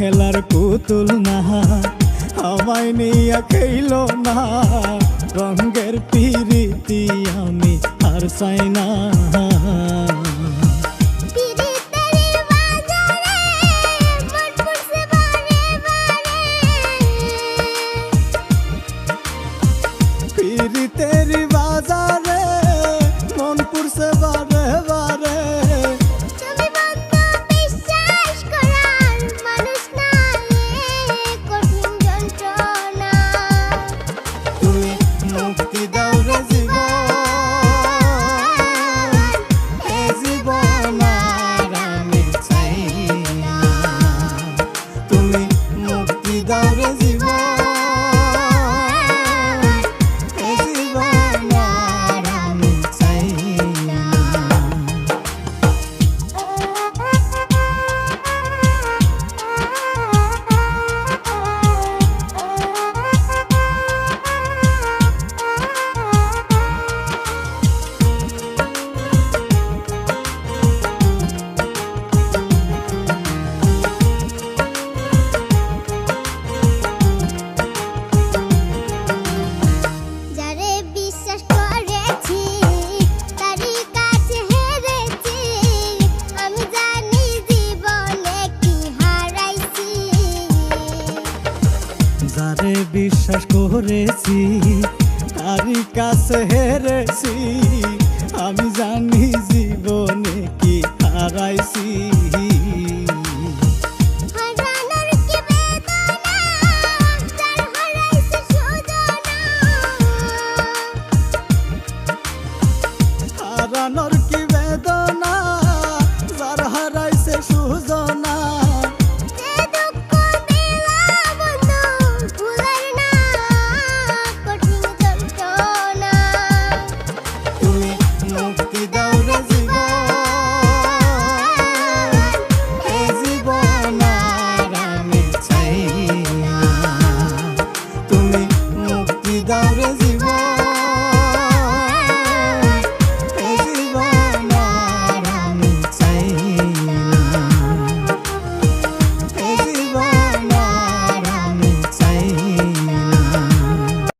খেলার পুতুল না, আমায় নিয়া খেইল না, রঙের পিরিতি আমি আর চাই না। পিরিতেরি বাজারে মন পুরছে বারে বারে, তুমি বন্ধু বিশ্বাস করার মানুষ না, কঠিন যন্ত্রণা। তুমি মুক্তি দাও রে জীবন, এ জীবন আর আমি চাই না। তুমি মুক্তি দাও রে জীবন, এ জীবন আর আমি চাই না। যারে বিশ্বাস করেছি তারই কাছে হেরেছি, আমি জানি জীবনে কি হারাইছি। যারে বিশ্বাস করেছি তারই কাছে হেরেছি, আমি জানি জীবনে কি হারাইছি। হারানোর কি বেদনা, যার হারাইছে সুজনা। হারানোর কি বেদনা, যার হারাইছে সুজনা। যে দুঃখ দিলা বন্ধু ভুলার না, কঠিন যন্ত্রণা। তুমি মুক্তি দাও রে জীবন, এ জীবন আর আমি চাই না। তুমি মুক্তি দাও রে জীবন।